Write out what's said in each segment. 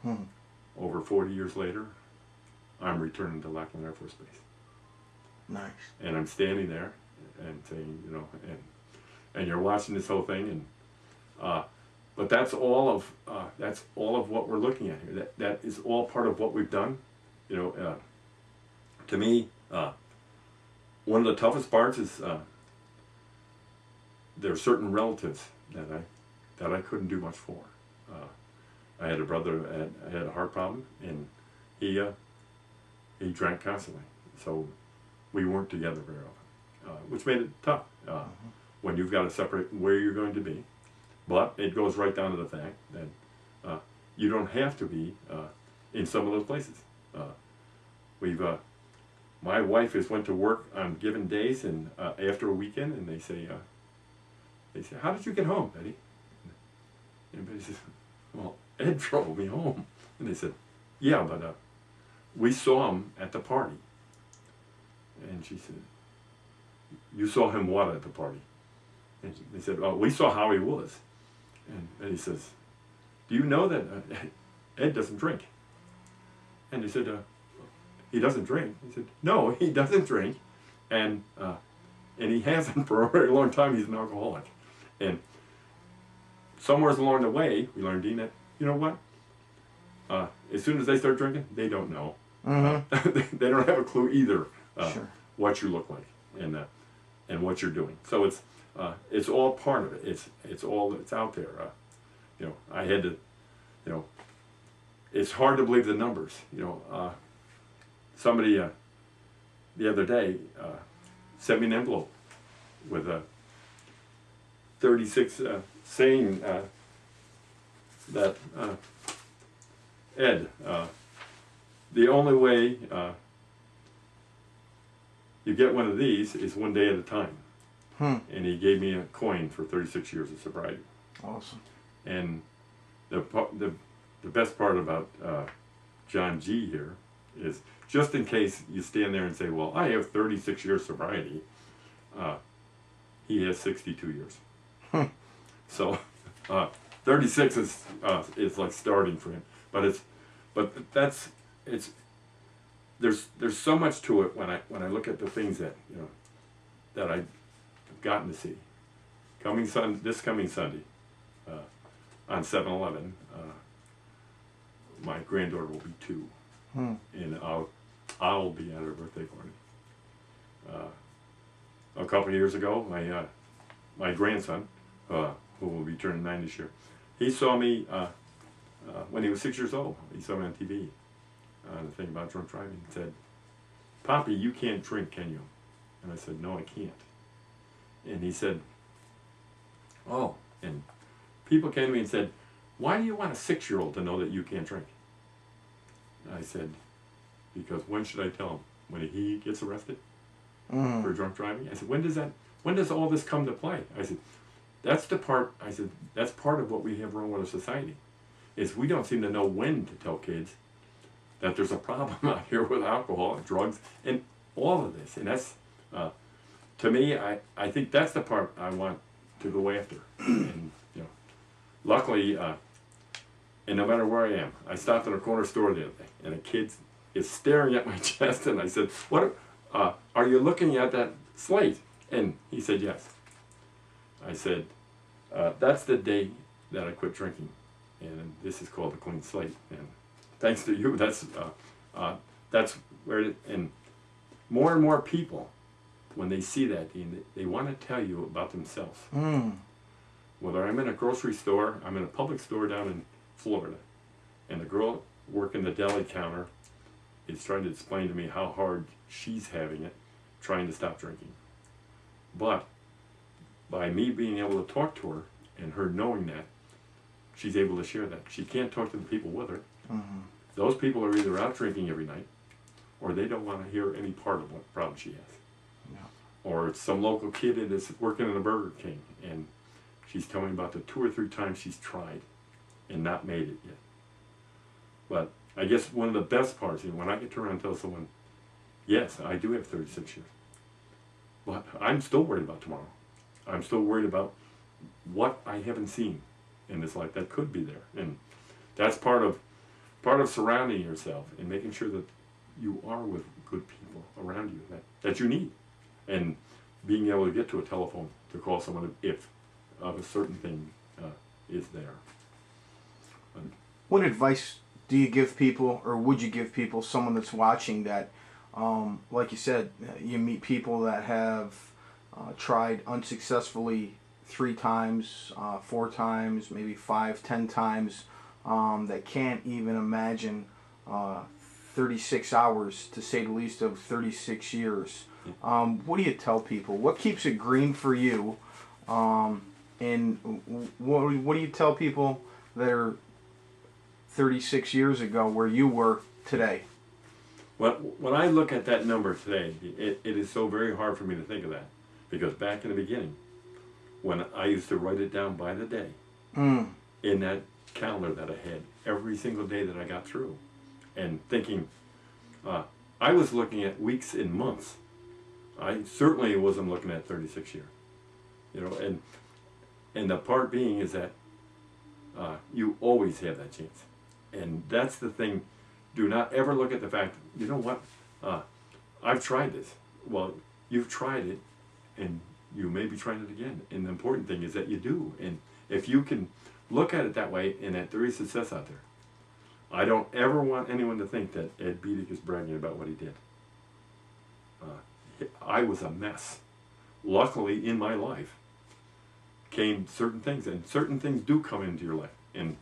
Hmm. Over 40 years later, I'm returning to Lackland Air Force Base. Nice. And I'm standing there and saying, you know, and you're watching this whole thing, and but that's all of what we're looking at here. That is all part of what we've done. You know, to me, one of the toughest parts is there are certain relatives that I couldn't do much for. I had a brother that had a heart problem, and he drank constantly, so we weren't together very often, which made it tough when you've got to separate where you're going to be. But it goes right down to the fact that you don't have to be in some of those places. My wife has went to work on given days, and after a weekend, and they say, "How did you get home, Betty?" And Betty says, "Well, Ed drove me home." And they said, "Yeah, but we saw him at the party." And she said, "You saw him what at the party?" And they said, "Oh, we saw how he was." And Betty says, "Do you know that Ed doesn't drink?" And they said, "He doesn't drink?" He said, "No, he doesn't drink, and he hasn't for a very long time. He's an alcoholic." And somewhere along the way, we learned, Dean, that, you know what? As soon as they start drinking, they don't know. Mm-hmm. They don't have a clue either Sure. what you look like and what you're doing. So it's all part of it. It's out there. You know, I had to, you know, it's hard to believe the numbers. You know, somebody the other day sent me an envelope with a 36 saying that Ed, the only way you get one of these is one day at a time. And he gave me a coin for 36 years of sobriety. Awesome. And the best part about John G here is, just in case you stand there and say, "Well, I have 36 years sobriety," he has 62 years. So 36 is like starting for him. There's so much to it when I look at the things that, you know, that I've gotten to see. This coming Sunday, on 7/11, my granddaughter will be 2, and I'll be at her birthday party. A couple of years ago, my grandson, who will be turning 9 this year, he saw me when he was 6 years old. He saw me on TV on the thing about drunk driving. He said, "Poppy, you can't drink, can you?" And I said, "No, I can't." And he said, "Oh." And people came to me and said, "Why do you want a 6-year-old to know that you can't drink?" And I said, "Because when should I tell him? When he gets arrested for drunk driving?" I said, when does all this come to play?" I said, that's part of what we have wrong with our society, is we don't seem to know when to tell kids that there's a problem out here with alcohol and drugs and all of this. And that's, to me, I think that's the part I want to go after. And, you know, luckily, and no matter where I am, I stopped at a corner store the other day, and a kid is staring at my chest, and I said, "What, are you looking at that slate?" And he said, "Yes." I said, "That's the day that I quit drinking, and this is called the clean slate. And thanks to you, that's where it." And more people, when they see that, they want to tell you about themselves. Whether I'm in a grocery store, I'm in a public store down in Florida, and the girl working the deli counter is trying to explain to me how hard she's having it trying to stop drinking. But by me being able to talk to her and her knowing that, she's able to share that. She can't talk to the people with her. Those people are either out drinking every night, or they don't want to hear any part of what problem she has. Or it's some local kid that is working in a Burger King, and she's telling me about the 2 or 3 times she's tried and not made it yet. But I guess one of the best parts is when I get to around and tell someone, "Yes, I do have 36 years. But I'm still worried about tomorrow. I'm still worried about what I haven't seen in this life that could be there." And that's part of part of surrounding yourself and making sure that you are with good people around you that you need, and being able to get to a telephone to call someone if a certain thing is there. What advice do you give people, or would you give people, someone that's watching that, like you said, you meet people that have tried unsuccessfully 3 times, 4 times, maybe 5, 10 times, that can't even imagine 36 hours, to say the least, of 36 years. What do you tell people? What keeps it green for you? And what do you tell people that are 36 years ago where you were today? Well, when I look at that number today, it is so very hard for me to think of that, because back in the beginning, when I used to write it down by the day in that calendar that I had every single day that I got through, and thinking, I was looking at weeks and months. I certainly wasn't looking at 36 years, you know, and the part being is that you always have that chance, and that's the thing. Do not ever look at the fact, you know what, I've tried this. Well, you've tried it, and you may be trying it again, and the important thing is that you do. And if you can look at it that way, and that there is success out there, I don't ever want anyone to think that Ed Biedick is bragging about what he did. I was a mess. Luckily, in my life, came certain things, and certain things do come into your life, and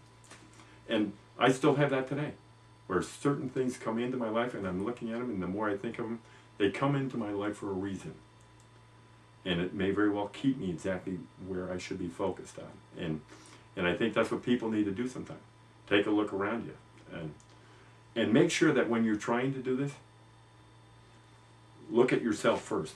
I still have that today, where certain things come into my life, and I'm looking at them, and the more I think of them, they come into my life for a reason, and it may very well keep me exactly where I should be focused on, and I think that's what people need to do sometimes. Take a look around you, and make sure that when you're trying to do this, look at yourself first.